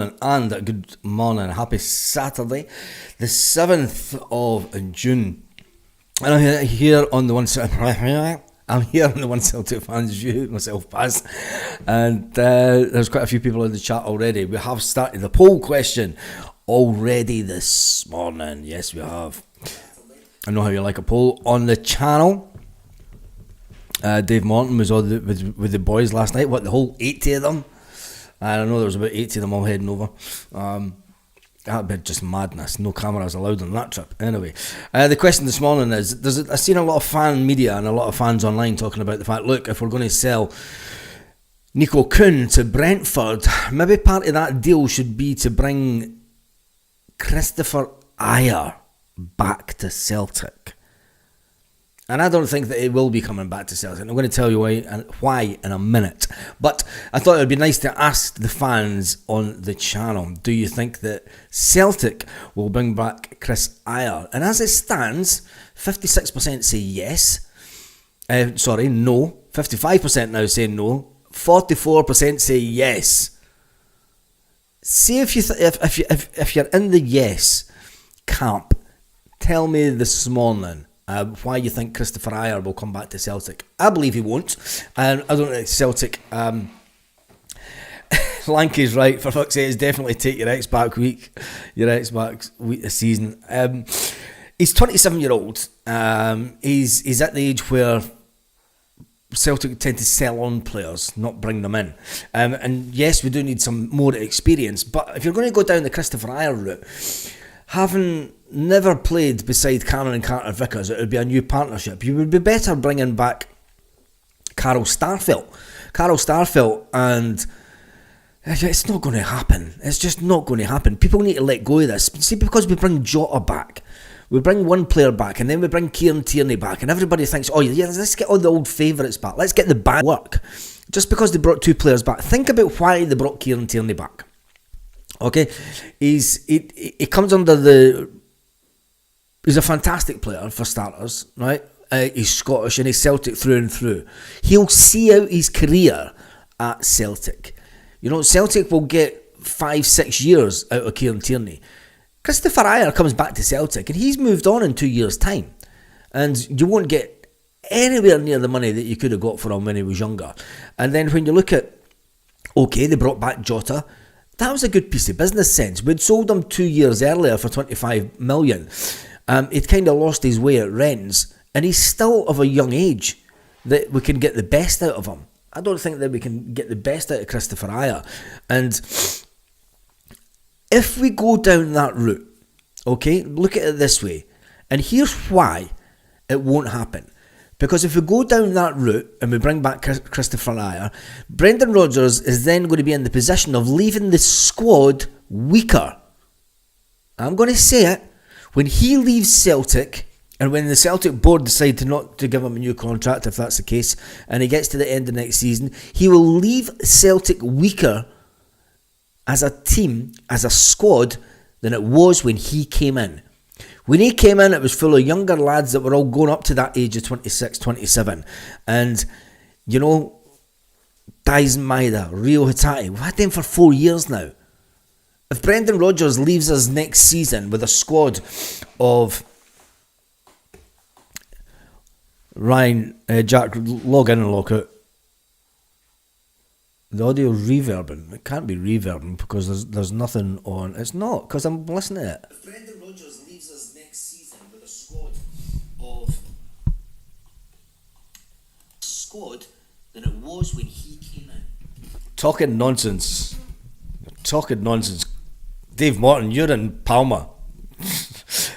And good morning, happy Saturday, the 7th of June. And I'm here on the One Celtic Fans View, myself, Paz. And there's quite a few people in the chat already. We have started the poll question already this morning. Yes, we have. I know how you like a poll on the channel. Dave Morton was on with the boys last night. What, the whole 80 of them? I know there was about 80 of them all heading over. That'd be just madness. No cameras allowed on that trip. Anyway, the question this morning is, I've seen a lot of fan media and a lot of fans online talking about the fact, look, if we're going to sell Nico Kuhn to Brentford, maybe part of that deal should be to bring Christopher Ajer back to Celtic. And I don't think that it will be coming back to Celtic. I'm going to tell you why in a minute. But I thought it would be nice to ask the fans on the channel, do you think that Celtic will bring back Kris Ajer? And as it stands, 56% say yes. No. 55% now say no. 44% say yes. See if you're in the yes camp. Tell me this morning. Why you think Christopher Ajer will come back to Celtic. I believe he won't, and I don't think Celtic. Lanky's right, for fuck's sake, definitely take your X-Back week this season. He's 27-year-old. He's at the age where Celtic tend to sell on players, not bring them in. And yes, we do need some more experience, but if you're going to go down the Christopher Ajer route, having never played beside Cameron and Carter Vickers, it would be a new partnership. You would be better bringing back Carl Starfelt, and it's not going to happen. It's just not going to happen. People need to let go of this. See, because we bring Jota back, we bring one player back, and then we bring Kieran Tierney back, and everybody thinks, oh yeah, let's get all the old favourites back. Let's get the bad work. Just because they brought two players back, think about why they brought Kieran Tierney back. Okay, he comes under the. He's a fantastic player for starters, right? He's Scottish and he's Celtic through and through. He'll see out his career at Celtic. You know, Celtic will get 5-6 years out of Kieran Tierney. Christopher Ajer comes back to Celtic and he's moved on in 2 years' time, and you won't get anywhere near the money that you could have got for him when he was younger. And then when you look at, okay, they brought back Jota. That was a good piece of business sense. We'd sold him 2 years earlier for 25 million. He'd kind of lost his way at Rennes, and he's still of a young age that we can get the best out of him. I don't think that we can get the best out of Christopher Ajer. And if we go down that route, okay, look at it this way, and here's why it won't happen. Because if we go down that route and we bring back Christopher Ajer, Brendan Rodgers is then going to be in the position of leaving the squad weaker. I'm going to say it. When he leaves Celtic, and when the Celtic board decide not to give him a new contract, if that's the case, and he gets to the end of next season, he will leave Celtic weaker as a team, as a squad, than it was when he came in. When he came in, it was full of younger lads that were all going up to that age of 26, 27. And, you know, Dyson Maeda, Rio Hatate, we've had them for 4 years now. If Brendan Rodgers leaves us next season with a squad of Ryan, Jack, log in and log out. The audio reverbing. It can't be reverbing because there's nothing on. It's not, because I'm listening to it. If Brendan Rodgers leaves us next season with a squad than it was when he came in. Talking nonsense. Dave Morton, you're in Palma.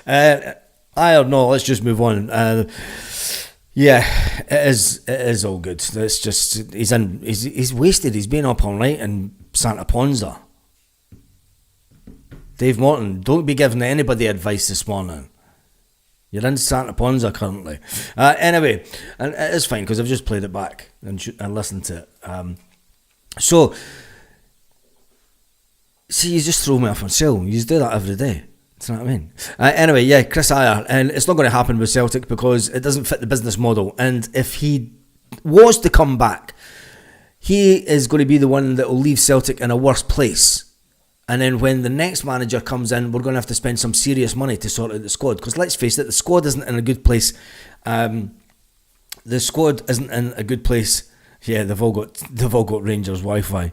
I don't know. Let's just move on. Yeah, it is all good. It's just he's wasted. He's been up all night in Santa Ponza. Dave Morton, don't be giving anybody advice this morning. You're in Santa Ponza currently. Anyway, and it is fine because I've just played it back and listened to it. So. See, you just throw me off on sale. You just do that every day. Do you know what I mean? Anyway, yeah, Kris Ajer. And it's not going to happen with Celtic because it doesn't fit the business model. And if he was to come back, he is going to be the one that will leave Celtic in a worse place And then when the next manager comes in, we're going to have to spend some serious money to sort out the squad. Because let's face it, the squad isn't in a good place. The squad isn't in a good place. Yeah, they've all got Rangers Wi-Fi.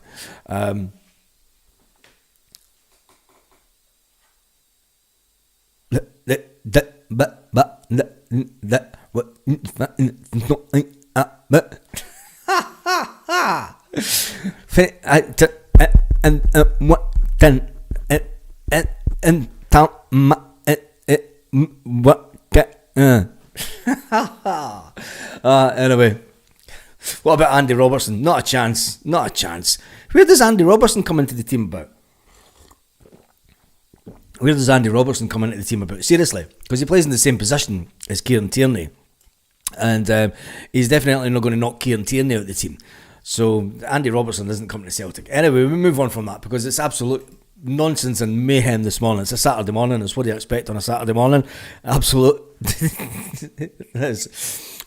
Anyway, what about Andy Robertson? Not a chance. Not a chance. Where does Andy Robertson come into the team about? Where does Andy Robertson come into the team about? Seriously, because he plays in the same position as Kieran Tierney, and he's definitely not going to knock Kieran Tierney out of the team. So Andy Robertson doesn't come to Celtic. Anyway, we move on from that because it's absolute nonsense and mayhem this morning. It's a Saturday morning. It's what do you expect on a Saturday morning? Absolute.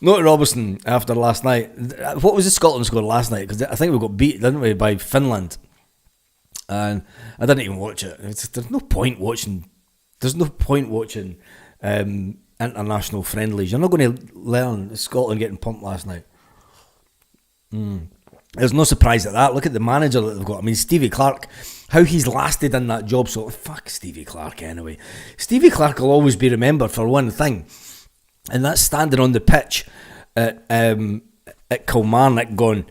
Not Robertson after last night. What was the Scotland score last night? Because I think we got beat, didn't we, by Finland? And I didn't even watch it. There's no point watching. There's no point watching international friendlies. You're not going to learn Scotland getting pumped last night. There's no surprise at that. Look at the manager that they've got. I mean, Stevie Clark, how he's lasted in that job. So fuck Stevie Clark anyway. Stevie Clark will always be remembered for one thing, and that's standing on the pitch at Kilmarnock going,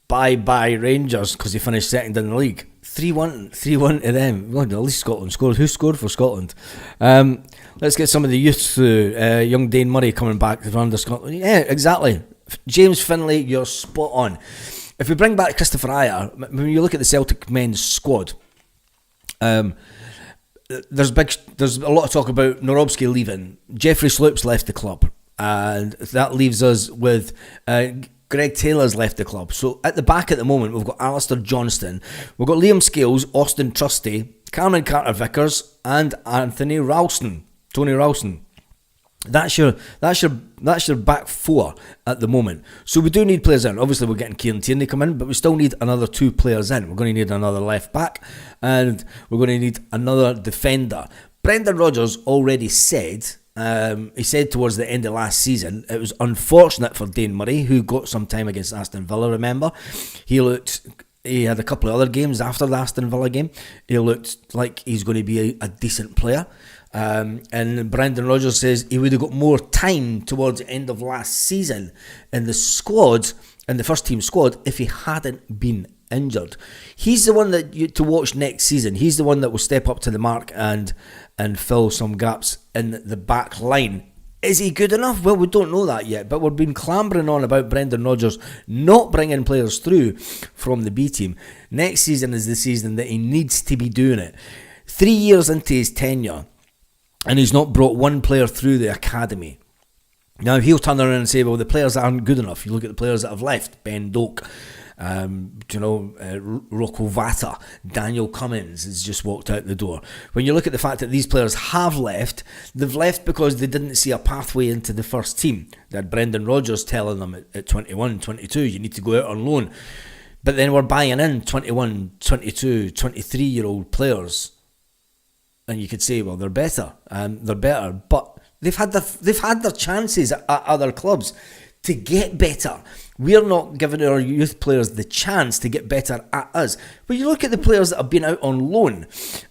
bye Rangers, because he finished second in the league. 3-1 to them. Well, at least Scotland scored. Who scored for Scotland? Let's get some of the youths through. Young Dane Murray coming back to run under Scotland. Yeah, exactly. James Finlay, you're spot on. If we bring back Christopher Ajer, when you look at the Celtic men's squad, there's a lot of talk about Norobski leaving. Jeffrey Sloop's left the club, and that leaves us with Greg Taylor's left the club. So at the back at the moment, we've got Alistair Johnston, we've got Liam Scales, Austin Trusty, Cameron Carter-Vickers, and Tony Ralston. That's your back four at the moment. So we do need players in. Obviously, we're getting Kieran Tierney come in, but we still need another 2 players in. We're going to need another left back, and we're going to need another defender. Brendan Rodgers already said, he said towards the end of last season, it was unfortunate for Dane Murray, who got some time against Aston Villa, remember? He had a couple of other games after the Aston Villa game. He looked like he's going to be a decent player. And Brendan Rodgers says he would have got more time towards the end of last season in the squad, in the first team squad, if he hadn't been injured. He's the one to watch next season. He's the one that will step up to the mark and fill some gaps in the back line. Is he good enough? Well, we don't know that yet, but we've been clambering on about Brendan Rodgers not bringing players through from the B team. Next season is the season that he needs to be doing it. 3 years into his tenure, and he's not brought one player through the academy. Now, he'll turn around and say, well, the players aren't good enough. You look at the players that have left. Ben Doak, Rocco Vata, Daniel Cummins has just walked out the door. When you look at the fact that these players have left, they've left because they didn't see a pathway into the first team. They had Brendan Rodgers telling them at 21, 22, you need to go out on loan. But then we're buying in 21, 22, 23-year-old players. And you could say, well, they're better, but they've had their chances at other clubs to get better. We're not giving our youth players the chance to get better at us. But you look at the players that have been out on loan: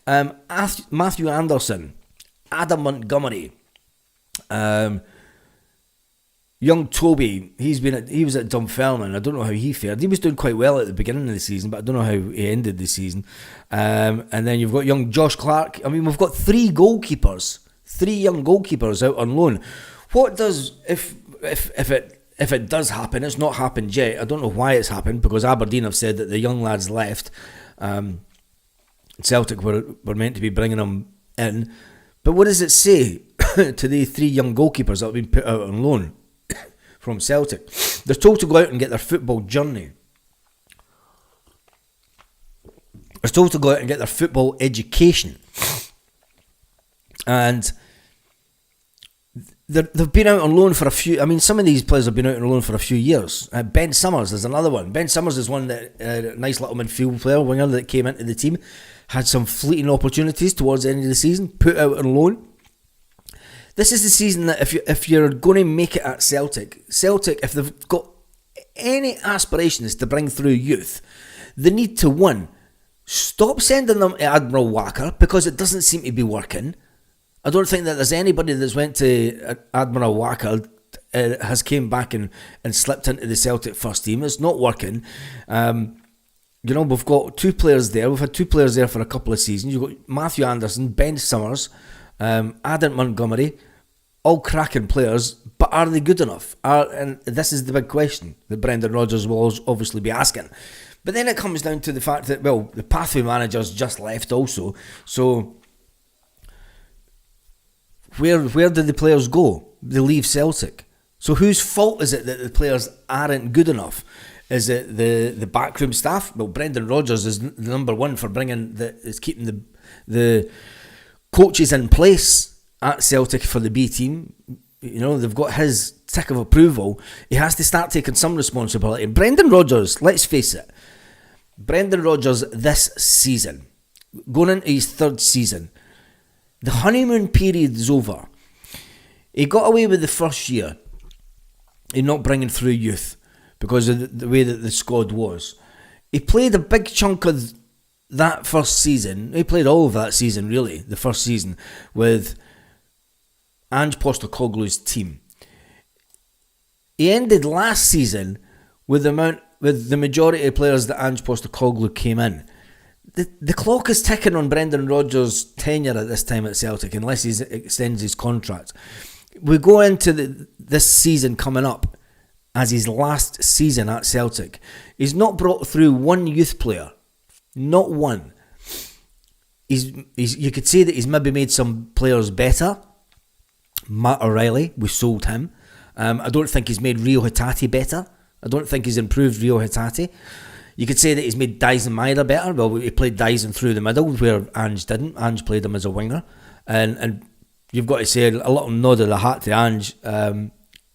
Matthew Anderson, Adam Montgomery, young Toby. He was at Dunfermline. I don't know how he fared. He was doing quite well at the beginning of the season, but I don't know how he ended the season. And then you've got young Josh Clark. I mean, we've got 3 young goalkeepers out on loan. What does if it does happen? It's not happened yet. I don't know why it's happened, because Aberdeen have said that the young lads left. Celtic were meant to be bringing them in, but what does it say to the 3 young goalkeepers that have been put out on loan from Celtic? They're told to go out and get their football journey. They're told to go out and get their football education. And they've been out on loan for a few. I mean, some of these players have been out on loan for a few years. Ben Summers is another one. Ben Summers is one that nice little midfield player, winger that came into the team, had some fleeting opportunities towards the end of the season, put out on loan. This is the season that if you're going to make it at Celtic, if they've got any aspirations to bring through youth, they need to, one, stop sending them to Admiral Wacker because it doesn't seem to be working. I don't think that there's anybody that's went to Admiral Wacker has came back and slipped into the Celtic first team. It's not working. We've got two players there. We've had two players there for a couple of seasons. You've got Matthew Anderson, Ben Summers, Adam Montgomery, all cracking players, but are they good enough? And this is the big question that Brendan Rodgers will obviously be asking. But then it comes down to the fact that, well, the pathway manager's just left also. So where did the players go? They leave Celtic. So whose fault is it that the players aren't good enough? Is it the backroom staff? Well, Brendan Rodgers is the number one for keeping the coaches in place at Celtic for the B team. They've got his tick of approval. He has to start taking some responsibility. Brendan Rodgers, let's face it, Brendan Rodgers this season, going into his third season, the honeymoon period is over. He got away with the first year in not bringing through youth because of the way that the squad was. He played a big chunk of that first season. He played all of that season, really, the first season, with Ange Postecoglou's team. He ended last season with the majority of players that Ange Postecoglou came in. The clock is ticking on Brendan Rodgers' tenure at this time at Celtic, unless he extends his contract. We go into this season coming up as his last season at Celtic. He's not brought through one youth player. Not one. You could say that he's maybe made some players better. Matt O'Reilly, we sold him. I don't think he's made Rio Hatate better. I don't think he's improved Rio Hatate. You could say that he's made Dyson Maeda better. Well, he played Dyson through the middle where Ange didn't. Ange played him as a winger. And you've got to say a little nod of the hat to Ange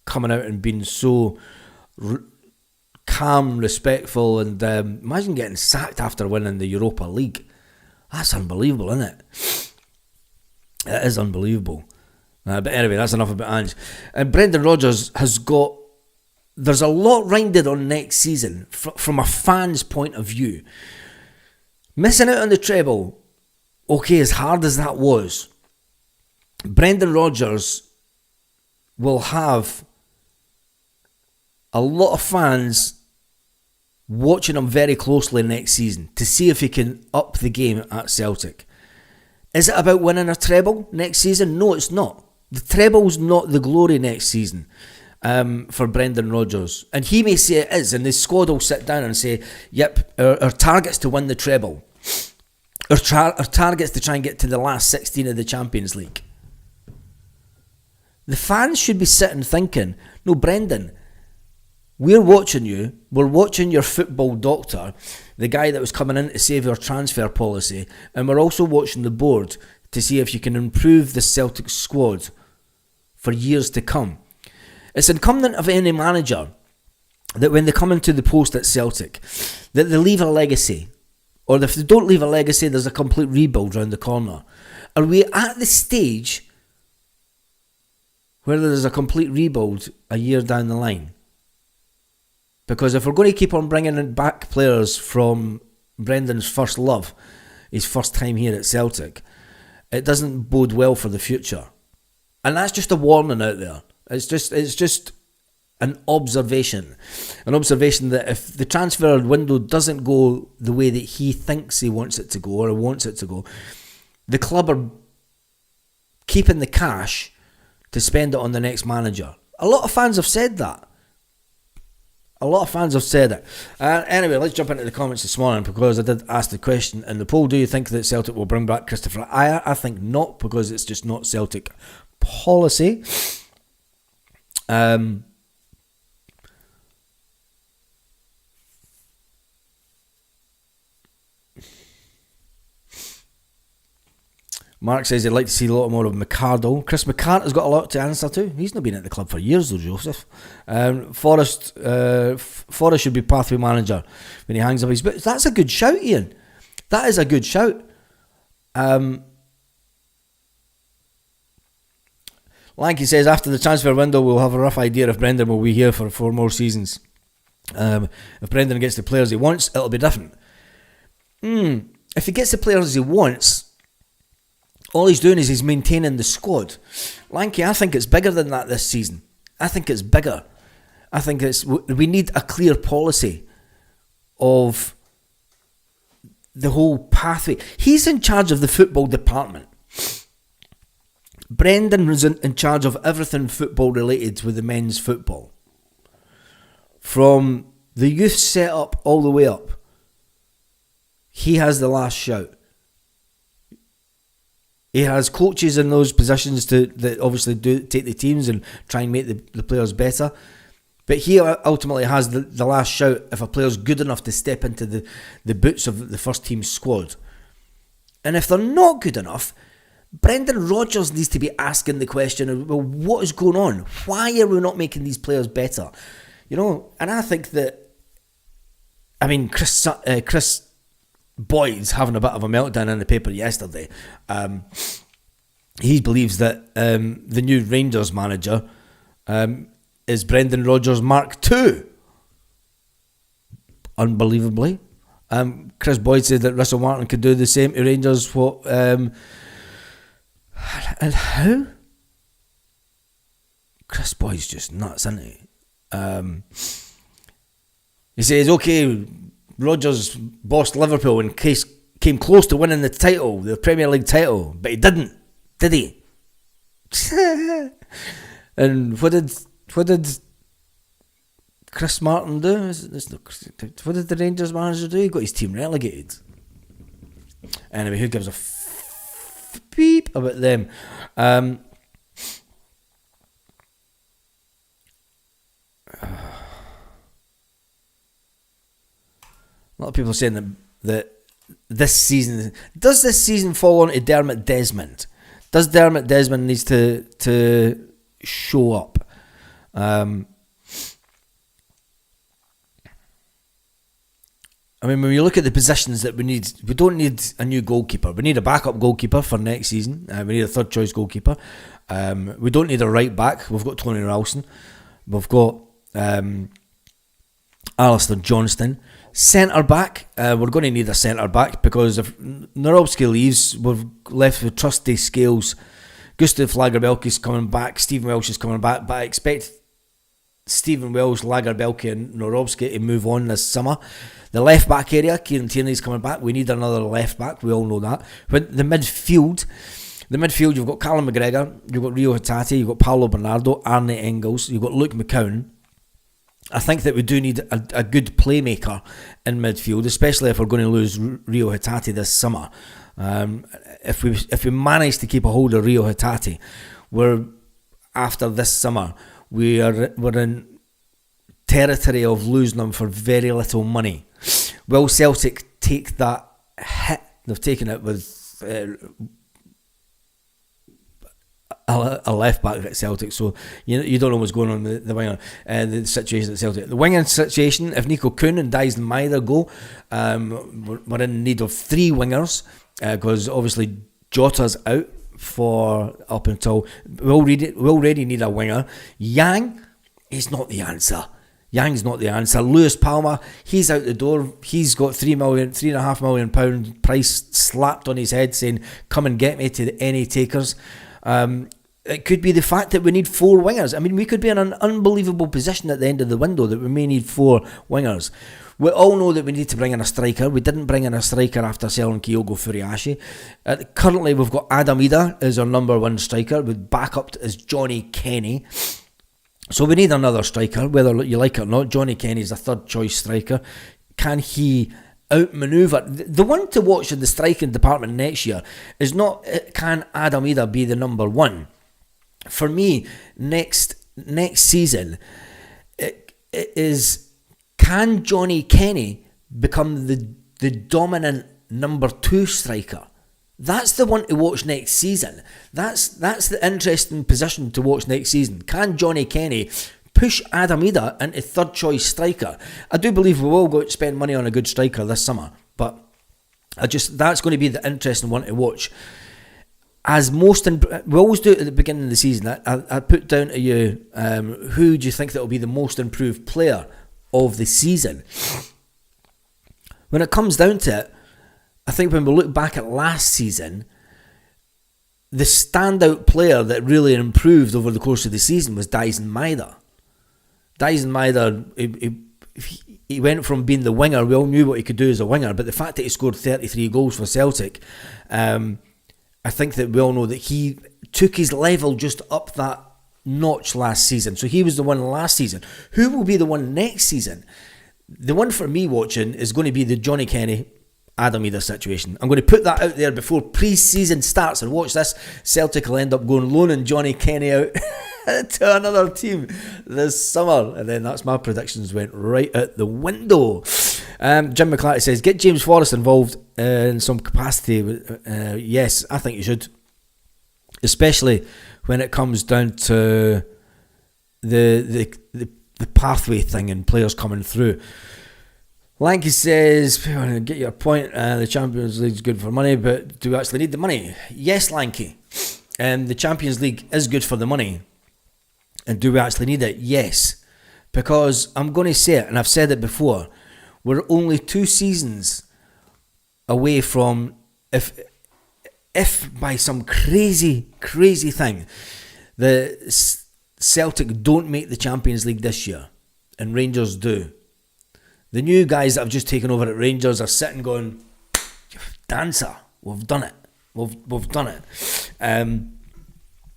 coming out and being so calm, respectful, and imagine getting sacked after winning the Europa League. That's unbelievable, isn't it? It is unbelievable. But anyway, that's enough about Ange. And Brendan Rodgers there's a lot riding on next season from a fan's point of view. Missing out on the treble, okay, as hard as that was, Brendan Rodgers will have a lot of fans watching him very closely next season to see if he can up the game at Celtic. Is it about winning a treble next season? No, it's not. The treble's not the glory next season for Brendan Rodgers. And he may say it is, and the squad will sit down and say, yep, our target's to win the treble. Our target's to try and get to the last 16 of the Champions League. The fans should be sitting thinking, no, Brendan, we're watching you. We're watching your football doctor, the guy that was coming in to save our transfer policy, and we're also watching the board to see if you can improve the Celtic squad for years to come. It's incumbent of any manager that when they come into the post at Celtic, that they leave a legacy. Or if they don't leave a legacy, there's a complete rebuild round the corner. Are we at the stage where there's a complete rebuild a year down the line? Because if we're going to keep on bringing back players from Brendan's first love, his first time here at Celtic, it doesn't bode well for the future. And that's just a warning out there. It's just an observation. An observation that if the transfer window doesn't go the way that he thinks he wants it to go or wants it to go, the club are keeping the cash to spend it on the next manager. A lot of fans have said that. Anyway, let's jump into the comments this morning because I did ask the question in the poll, do you think that Celtic will bring back Christopher Ajer? I think not, because it's just not Celtic policy. Mark says he'd like to see a lot more of McArdle. Chris McCarthy's got a lot to answer to. He's not been at the club for years though, Joseph. Forrest should be pathway manager when he hangs up his boots. That's a good shout, Ian. That is a good shout. Lanky says after the transfer window we'll have a rough idea if Brendan will be here for 4 more seasons. If Brendan gets the players he wants, it'll be different. If he gets the players he wants, all he's doing is he's maintaining the squad. Lanky, I think it's bigger than that this season. I think it's bigger. I think we need a clear policy of the whole pathway. He's in charge of the football department. Brendan was in charge of everything football related with the men's football. From the youth set up all the way up. He has the last shout. He has coaches in those positions that obviously do take the teams and try and make the players better. But he ultimately has the last shout if a player's good enough to step into the boots of the first team squad. And if they're not good enough, Brendan Rodgers needs to be asking the question of, well, what is going on? Why are we not making these players better? You know, and I think that, I mean, Chris Boyd's having a bit of a meltdown in the paper yesterday. He believes that the new Rangers manager is Brendan Rodgers Mark II. Unbelievably. Chris Boyd said that Russell Martin could do the same to Rangers. What? And how? Chris Boyd's just nuts, isn't he? He says, okay, Rodgers bossed Liverpool and came close to winning the title, the Premier League title, but he didn't, did he? And what did Chris Martin do? What did the Rangers manager do? He got his team relegated. Anyway, who gives a beep about them? A lot of people are saying that this season... Does this season fall on to Dermot Desmond? Does Dermot Desmond needs to show up? I mean, when you look at the positions that we need, we don't need a new goalkeeper. We need a backup goalkeeper for next season. We need a third choice goalkeeper. We don't need a right back. We've got Tony Ralston. We've got Alistair Johnston. Centre back, we're going to need a centre back because if Norowski leaves, we're left with Trusty Scales. Gustav Lagerbielke's coming back. Stephen Welsh is coming back, but I expect Stephen Welsh, Lagerbielke and Norowski to move on this summer. The left back area, Kieran Tierney's coming back. We need another left back. We all know that. But the midfield, you've got Callum McGregor, you've got Rio Hatate, you've got Paolo Bernardo, Arne Engels, you've got Luke McCown. I think that we do need a good playmaker in midfield, especially if we're going to lose Rio Hatate this summer. If we manage to keep a hold of Rio Hatate, after this summer we're in territory of losing him for very little money. Will Celtic take that hit? They've taken it with a left back at Celtic, so you don't know what's going on with the winger, the situation at Celtic. The winging situation, if Nico Kuhn and Dyson Maida go, we're in need of 3 wingers, because obviously Jota's out for up until we already need a winger. Yang is not the answer. Yang's not the answer. Lewis Palmer, he's out the door. He's got £3.5 million price slapped on his head saying, come and get me to any takers. It could be the fact that we need 4 wingers. I mean, we could be in an unbelievable position at the end of the window that we may need 4 wingers. We all know that we need to bring in a striker. We didn't bring in a striker after selling Kyogo Furiashi. Currently, we've got Adam Ida as our number 1 striker, with backup as Johnny Kenny. So we need another striker, whether you like it or not. Johnny Kenny is a third choice striker. Can he outmaneuver? The one to watch in the striking department next year is not, can Adam Ida be the number 1? For me, next season, it is, can Johnny Kenny become the dominant number 2 striker That's the one to watch next season. That's the interesting position to watch next season. Can Johnny Kenny push Adam Idah into third choice striker? I do believe we will go to spend money on a good striker this summer, but that's going to be the interesting one to watch. As we always do it at the beginning of the season, I put down to you, who do you think that will be the most improved player of the season? When it comes down to it, I think when we look back at last season, the standout player that really improved over the course of the season was Dyson Maeda. Dyson Maeda, he went from being the winger, we all knew what he could do as a winger, but the fact that he scored 33 goals for Celtic, I think that we all know that he took his level just up that notch last season. So he was the one last season. Who will be the one next season? The one for me watching is going to be the Johnny Kenny, Adam Idah situation. I'm going to put that out there before pre-season starts, and watch this. Celtic will end up going loaning Johnny Kenny out to another team this summer, and then that's my predictions went right out the window. Jim McClarty says, get James Forrest involved in some capacity. Yes, I think you should, especially when it comes down to the pathway thing and players coming through. Lanky says, get your point, the Champions League is good for money, but do we actually need the money? Yes, Lanky. The Champions League is good for the money. And do we actually need it? Yes. Because I'm going to say it, and I've said it before, we're only 2 seasons away from, if by some crazy thing, the Celtic don't make the Champions League this year, and Rangers do, the new guys that have just taken over at Rangers are sitting going, dancer, we've done it. We've done it.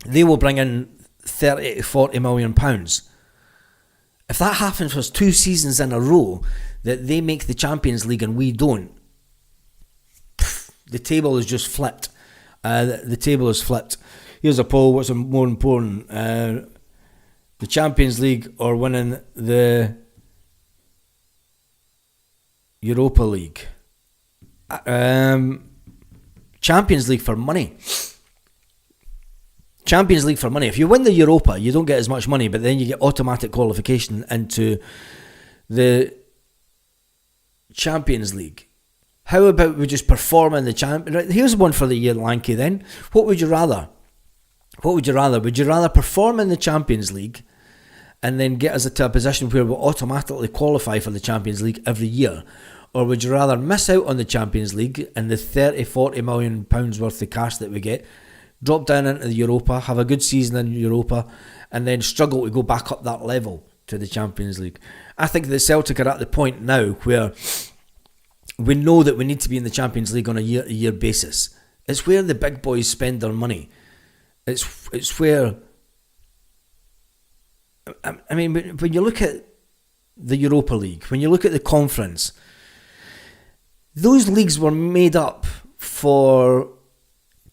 They will bring in 30 to 40 million pounds. If that happens for 2 seasons in a row, that they make the Champions League and we don't, the table is just flipped. The table is flipped. Here's a poll. What's more important? The Champions League or winning the Europa League? Champions League for money. Champions League for money. If you win the Europa, you don't get as much money, but then you get automatic qualification into the Champions League. How about we just perform in the Champions? Right, here's one for the year, Lanky, then. What would you rather? Would you rather perform in the Champions League and then get us to a position where we'll automatically qualify for the Champions League every year? Or would you rather miss out on the Champions League and the 30-40 million pounds worth of cash that we get, drop down into the Europa, have a good season in Europa, and then struggle to go back up that level to the Champions League? I think the Celtic are at the point now where we know that we need to be in the Champions League on a year-to-year basis. It's where the big boys spend their money. It's where, I mean, when you look at the Europa League, when you look at the Conference, those leagues were made up for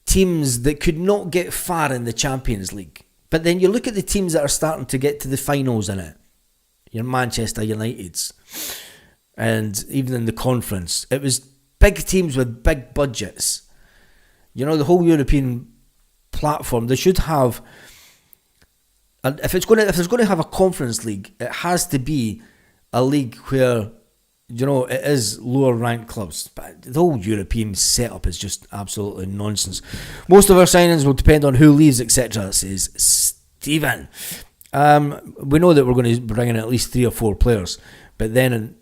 teams that could not get far in the Champions League. But then you look at the teams that are starting to get to the finals in it. Your Manchester Uniteds. And even in the Conference, it was big teams with big budgets. You know, the whole European platform, they should have, if it's going to have a Conference League, it has to be a league where, you know, it is lower ranked clubs. But the whole European setup is just absolutely nonsense. Most of our signings will depend on who leaves, etc., says Stephen. We know that we're going to bring in at least 3 or 4 players, but then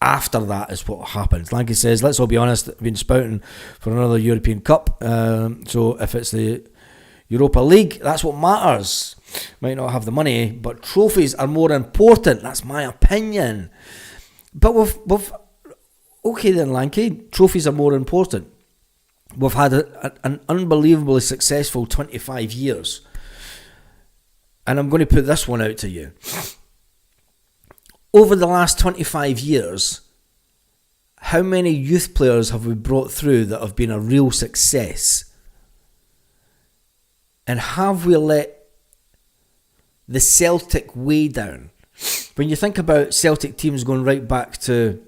after that is what happens. Lanky says, let's all be honest, I've been spouting for another European Cup. So if it's the Europa League, that's what matters. Might not have the money, but trophies are more important. That's my opinion. But we've okay then, Lanky, trophies are more important. We've had an unbelievably successful 25 years. And I'm going to put this one out to you. Over the last 25 years, how many youth players have we brought through that have been a real success? And have we let the Celtic way down? When you think about Celtic teams going right back to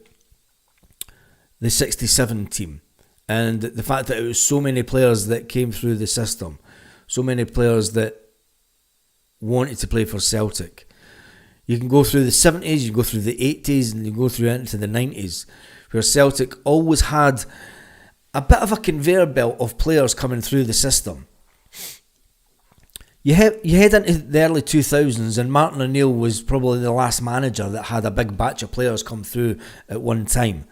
the 67 team, And the fact that it was so many players that came through the system, so many players that wanted to play for Celtic. You can go through the 70s, you can go through the 80s, and you go through into the 90s, where Celtic always had a bit of a conveyor belt of players coming through the system. You head into the early 2000s, and Martin O'Neill was probably the last manager that had a big batch of players come through at one time.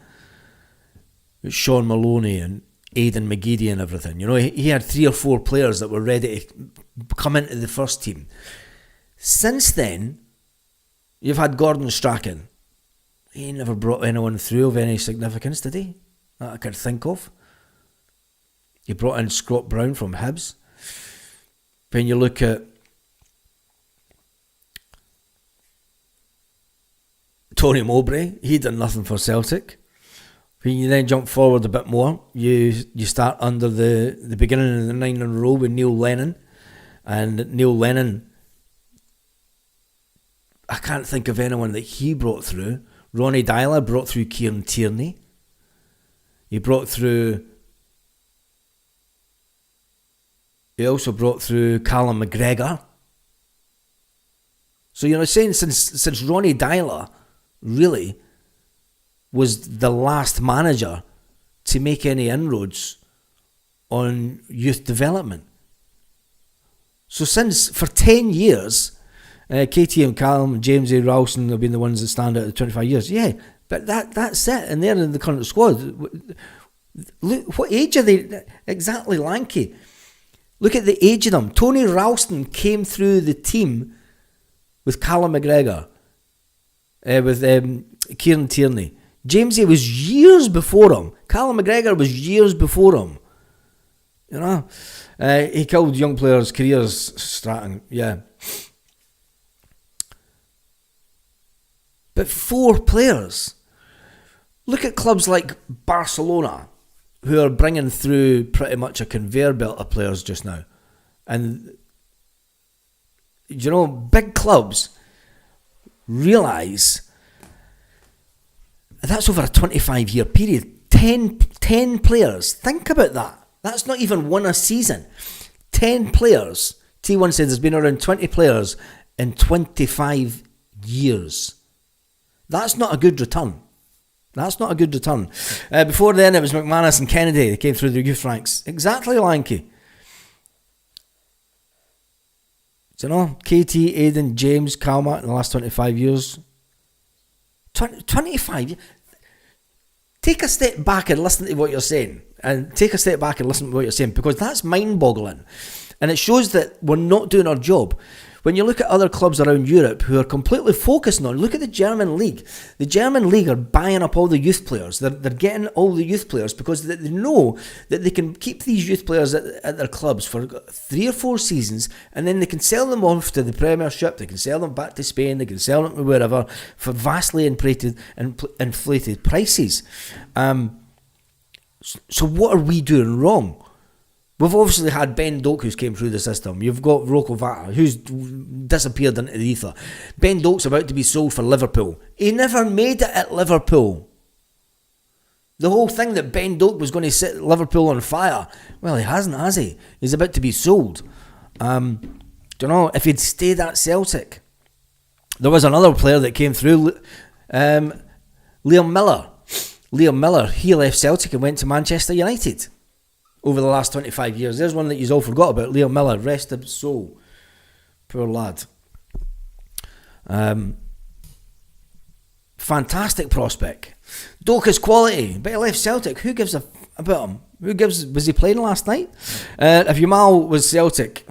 Sean Maloney and Aidan McGeady and everything. You know, he had 3 or 4 players that were ready to come into the first team. Since then, you've had Gordon Strachan. He never brought anyone through of any significance, did he? That I could think of. He brought in Scott Brown from Hibs. When you look at Tony Mowbray, he did nothing for Celtic. When you then jump forward a bit more, you start under the beginning of the 9 in a row with Neil Lennon. And Neil Lennon, I can't think of anyone that he brought through. Ronnie Dyler brought through Kieran Tierney. He also brought through Callum McGregor. So you're saying since Ronnie Dyler really was the last manager to make any inroads on youth development. So for 10 years, KT and Callum and James A. Ralston have been the ones that stand out at 25 years. Yeah, but that's it. And they're in the current squad. Look, what age are they? Exactly, lanky. Look at the age of them. Tony Ralston came through the team with Callum McGregor, with Kieran Tierney. James A. was years before him. Callum McGregor was years before him. You know, he killed young players' careers, Stratton. Yeah. But 4 players. Look at clubs like Barcelona, who are bringing through pretty much a conveyor belt of players just now. And, you know, big clubs realise that's over a 25-year period. 10 players. Think about that. That's not even one a season. 10 players. T1 says there's been around 20 players in 25 years. That's not a good return. Before then, it was McManus and Kennedy. They came through the youth ranks. Exactly, Lanky. Do you know? KT, Aidan, James, Calmat in the last 25 years. 25 years. Take a step back and listen to what you're saying. Because that's mind-boggling. And it shows that we're not doing our job. When you look at other clubs around Europe who are completely focusing on, look at the German league. The German league are buying up all the youth players. They're getting all the youth players because they know that they can keep these youth players at their clubs for 3 or 4 seasons, and then they can sell them off to the Premiership. They can sell them back to Spain. They can sell them to wherever for vastly inflated prices. So what are we doing wrong? We've obviously had Ben Doak, who's came through the system. You've got Rocco Vata, who's disappeared into the ether. Ben Doak's about to be sold for Liverpool. He never made it at Liverpool. The whole thing that Ben Doak was going to set Liverpool on fire, well, he hasn't, has he? He's about to be sold. Don't know, if he'd stayed at Celtic. There was another player that came through, Liam Miller. Liam Miller, he left Celtic and went to Manchester United over the last 25 years. There's one that you all forgot about, Liam Miller, rest of soul. Poor lad. Fantastic prospect. Doak is quality, but he left Celtic. Who gives about him? Was he playing last night? If Jamal was Celtic,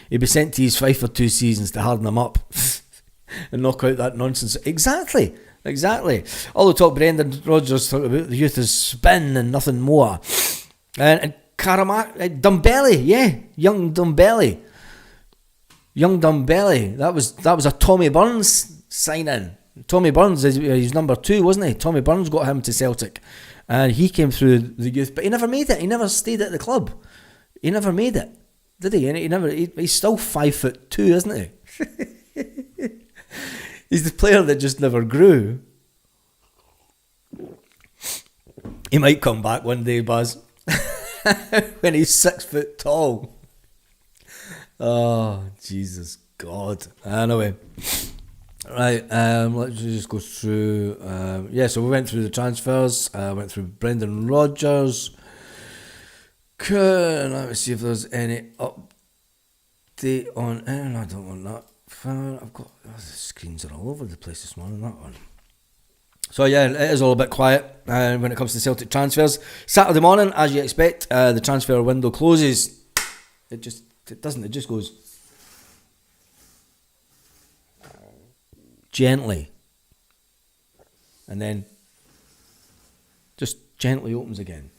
he'd be sent to his Fife for 2 seasons to harden him up and knock out that nonsense. Exactly. All the talk Brendan Rodgers talk about the youth is spin and nothing more. And Dumbelly, yeah, young Dumbelly. That was a Tommy Burns signing. Tommy Burns, he's number 2, wasn't he? Tommy Burns got him to Celtic, and he came through the youth, but he never made it. He never stayed at the club. He never made it, did he? He's still 5'2", isn't he? He's the player that just never grew. He might come back one day, Buzz, when he's 6 foot tall. Oh, Jesus God. Anyway. Right, let's just go through. So we went through the transfers. Went through Brendan Rodgers. Let me see if there's any update on. I don't want that. I've got the screens are all over the place this morning. That one. So yeah, it is all a bit quiet when it comes to Celtic transfers. Saturday morning, as you expect, the transfer window closes. It doesn't. It just goes gently, and then just gently opens again.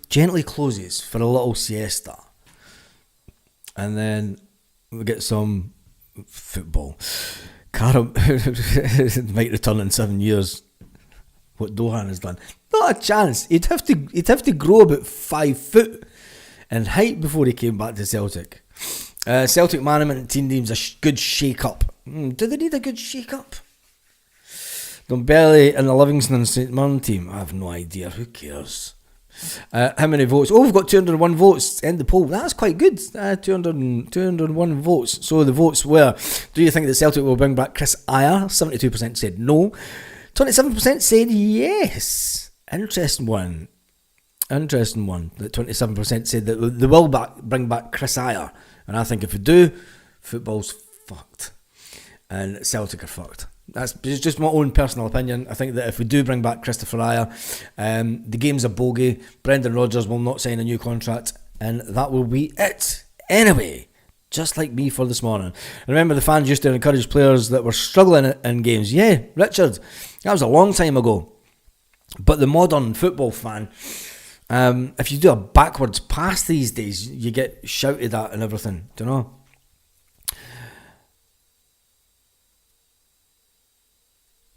Gently closes for a little siesta, and then we get some football. Karam might return in 7 years. What Dohan has done, not a chance. He'd have to grow about 5 foot in height before he came back to Celtic. Celtic management team needs a good shake-up. Do they need a good shake-up? Dombelli and the Livingston and St Mirren team, I have no idea. Who cares? How many votes? Oh, we've got 201 votes. End the poll. That's quite good. 201 votes. So the votes were: do you think that Celtic will bring back Kris Ajer? 72% said no. 27% said yes. Interesting one. That 27% said that they will bring back Kris Ajer. And I think if we do, football's fucked. And Celtic are fucked. That's just my own personal opinion. I think that if we do bring back Christopher Ajer, the game's a bogey. Brendan Rodgers will not sign a new contract, and that will be it. Anyway, just like me for this morning. Remember, the fans used to encourage players that were struggling in games. Yeah, Richard, that was a long time ago. But the modern football fan, if you do a backwards pass these days, you get shouted at and everything. Do you know?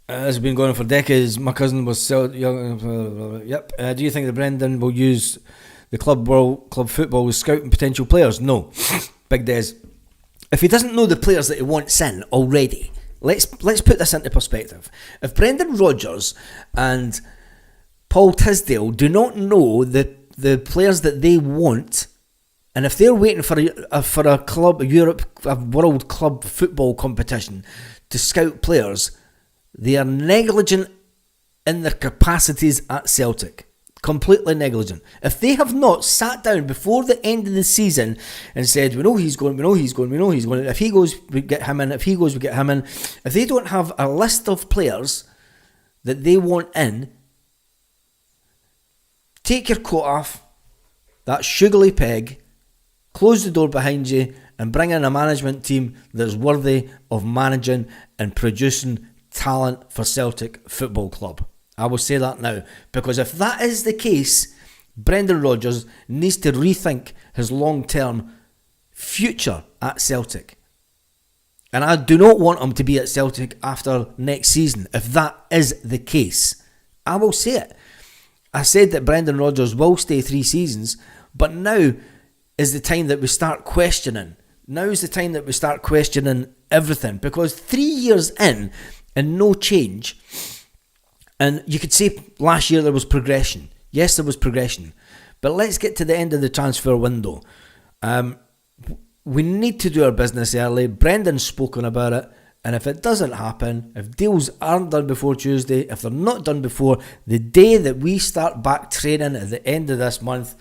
It's been going on for decades. My cousin was so young. Yep. Do you think that Brendan will use the club football with scouting potential players? No. Big Des. If he doesn't know the players that he wants in already, let's put this into perspective. If Brendan Rodgers and Paul Tisdale do not know the players that they want, and if they're waiting for a club, a world club football competition to scout players, they are negligent in their capacities at Celtic. Completely negligent. If they have not sat down before the end of the season and said, we know he's going, if he goes, we get him in, if he goes, we get him in. If they don't have a list of players that they want in, take your coat off, that sugary peg, close the door behind you, and bring in a management team that's worthy of managing and producing talent for Celtic Football Club. I will say that now, because if that is the case, Brendan Rodgers needs to rethink his long-term future at Celtic. And I do not want him to be at Celtic after next season. If that is the case, I will say it. I said that Brendan Rodgers will stay 3 seasons, but now is the time that we start questioning. Now is the time that we start questioning everything, because 3 years in and no change, and you could say last year there was progression. Yes, there was progression, but let's get to the end of the transfer window. We need to do our business early. Brendan's spoken about it, and if it doesn't happen, if deals aren't done before Tuesday, if they're not done before the day that we start back training at the end of this month,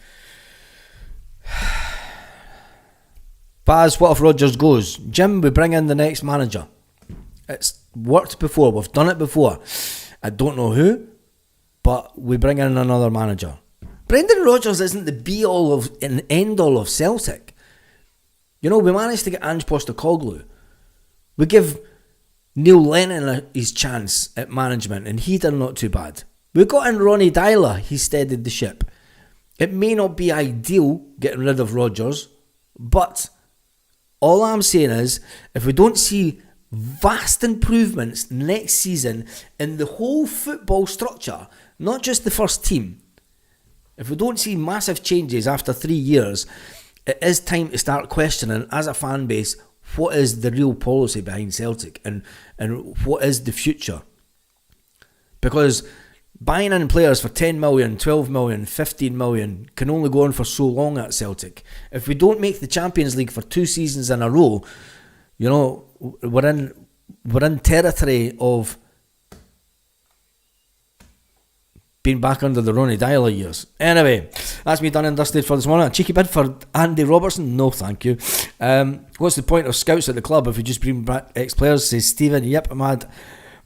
Baz, what if Rodgers goes? Jim, we bring in the next manager. It's worked before. We've done it before. I don't know who, but we bring in another manager. Brendan Rodgers isn't the be-all and end-all of Celtic. You know, we managed to get Ange Postecoglou. We give Neil Lennon his chance at management, and he did not too bad. We got in Ronnie Dyler. He steadied the ship. It may not be ideal getting rid of Rodgers, but all I'm saying is, if we don't see vast improvements next season in the whole football structure, not just the first team, if we don't see massive changes after 3 years, it is time to start questioning as a fan base, what is the real policy behind Celtic and what is the future? Because Buying in players for 10 million, 12 million, 15 million can only go on for so long at Celtic. If we don't make the Champions League for 2 seasons in a row, you know, we're in territory of being back under the Ronnie Dyler years. Anyway, that's me done and dusted for this morning. A cheeky bid for Andy Robertson? No, thank you. What's the point of scouts at the club if we just bring back ex-players? Says Stephen. Yep, I'm mad.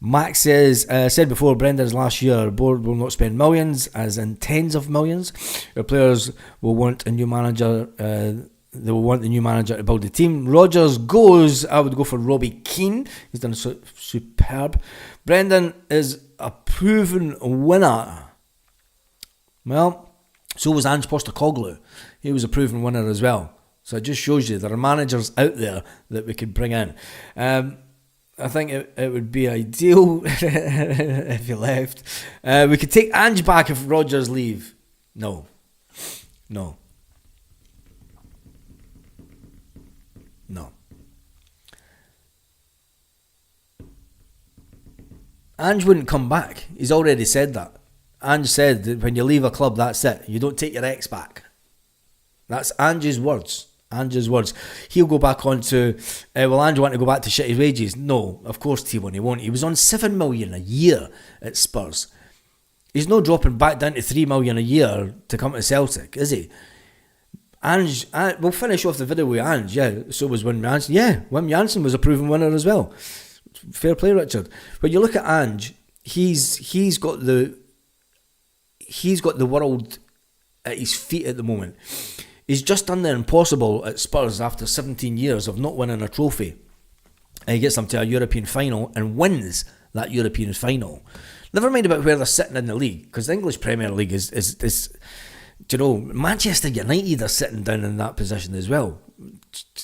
Max says, said before, Brendan's last year, our board will not spend millions, as in tens of millions. Our players will want a new manager. They will want the new manager to build the team. Rodgers goes. I would go for Robbie Keane. He's done superb. Brendan is a proven winner. Well, so was Ange Postecoglou. He was a proven winner as well. So it just shows you there are managers out there that we could bring in. I think it would be ideal if he left. We could take Ange back if Rodgers leave. No. Ange wouldn't come back. He's already said that. Ange said that when you leave a club, that's it. You don't take your ex back. That's Ange's words. He'll go back on to, will Ange want to go back to shitty wages? No, of course he won't. He won't. He was on 7 million a year at Spurs. He's not dropping back down to 3 million a year to come to Celtic, is he? Ange, we'll finish off the video with Ange. Yeah, so was Wim Jansen. Yeah, Wim Jansen was a proven winner as well. Fair play, Richard. When you look at Ange, he's got the world at his feet at the moment. He's just done the impossible at Spurs after 17 years of not winning a trophy. And he gets them to a European final and wins that European final. Never mind about where they're sitting in the league, because the English Premier League is you know, Manchester United are sitting down in that position as well.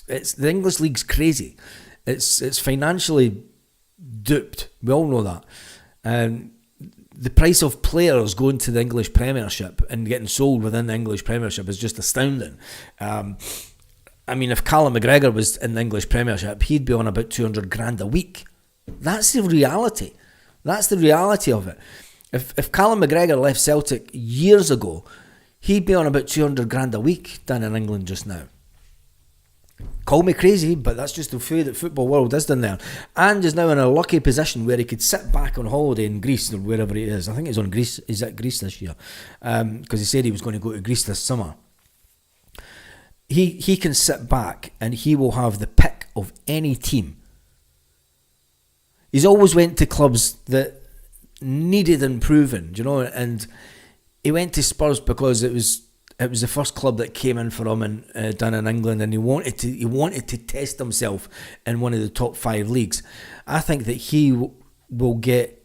The English League's crazy. It's financially duped. We all know that. The price of players going to the English Premiership and getting sold within the English Premiership is just astounding. I mean, if Callum McGregor was in the English Premiership, he'd be on about 200 grand a week. That's the reality. That's the reality of it. If Callum McGregor left Celtic years ago, he'd be on about 200 grand a week down in England just now. Call me crazy, but that's just the way that football world is down there. And is now in a lucky position where he could sit back on holiday in Greece or wherever he is. I think he's on Greece. He's at Greece this year because he said he was going to go to Greece this summer. He can sit back and he will have the pick of any team. He's always went to clubs that needed improving, you know, and he went to Spurs because it was the first club that came in for him and down in England, and he wanted to test himself in one of the top 5 leagues. I think that he will get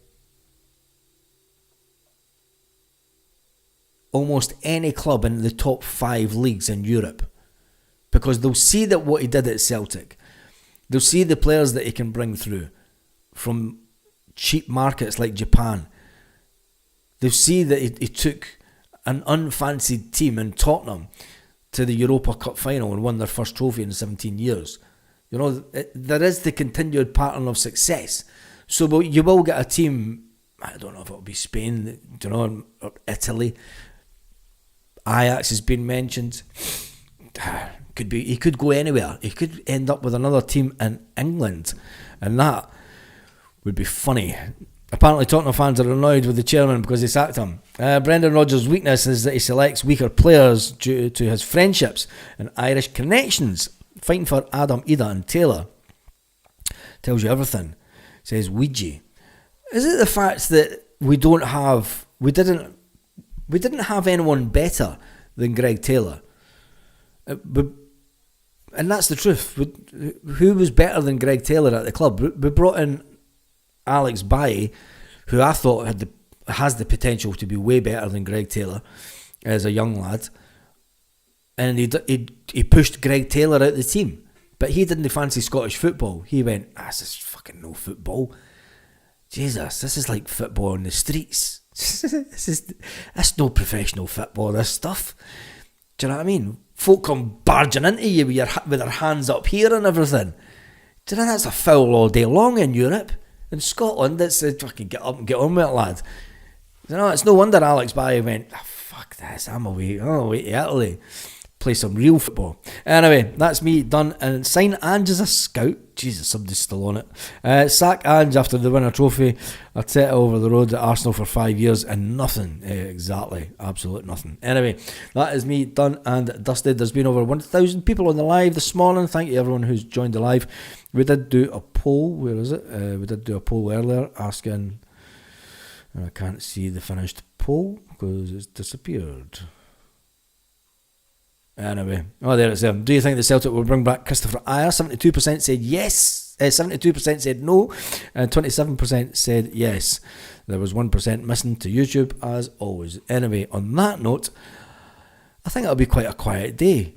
almost any club in the top 5 leagues in Europe, because they'll see that what he did at Celtic, they'll see the players that he can bring through from cheap markets like Japan. They'll see that he took an unfancied team in Tottenham to the Europa Cup final and won their first trophy in 17 years. You know, there is the continued pattern of success. So you will get a team, I don't know if it'll be Spain, you know, or Italy. Ajax has been mentioned. Could be, he could go anywhere. He could end up with another team in England, and that would be funny. Apparently Tottenham fans are annoyed with the chairman because he sacked him. Brendan Rodgers' weakness is that he selects weaker players due to his friendships and Irish connections. Fighting for Adam, Ida and Taylor tells you everything, says Ouija. Is it the fact that we didn't have anyone better than Greg Taylor? And that's the truth. Who was better than Greg Taylor at the club? We brought in Alex Bailly, who I thought has the potential to be way better than Greg Taylor as a young lad, and he pushed Greg Taylor out of the team, but he didn't fancy Scottish football. He went, this is fucking no football. Jesus, this is like football on the streets. That's no professional football, this stuff. Do you know what I mean? Folk come barging into you with their hands up here and everything. Do you know that's a foul all day long in Europe? In Scotland, it's fucking get up and get on with it, lad. It's no wonder Alex Barry went, oh, fuck this, I'm away to Italy. Play some real football. Anyway, that's me done. And sign Ange as a scout. Jesus, somebody's still on it. Sack Ange after they win a trophy. Arteta over the road at Arsenal for 5 years and nothing. Exactly. Absolute nothing. Anyway, that is me done and dusted. There's been over 1,000 people on the live this morning. Thank you everyone who's joined the live. We did do a poll. Where is it? We did do a poll earlier asking... I can't see the finished poll because it's disappeared. Anyway, there it is. Do you think the Celtic will bring back Christopher Ajer? 72% said yes, 72% said no, and 27% said yes. There was 1% missing to YouTube, as always. Anyway, on that note, I think it'll be quite a quiet day.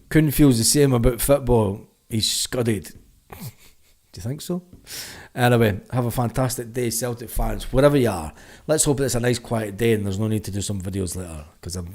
Couldn't feel the same about football. He's scudded. Do you think so? Anyway, have a fantastic day, Celtic fans, wherever you are. Let's hope it's a nice quiet day and there's no need to do some videos later, because I'm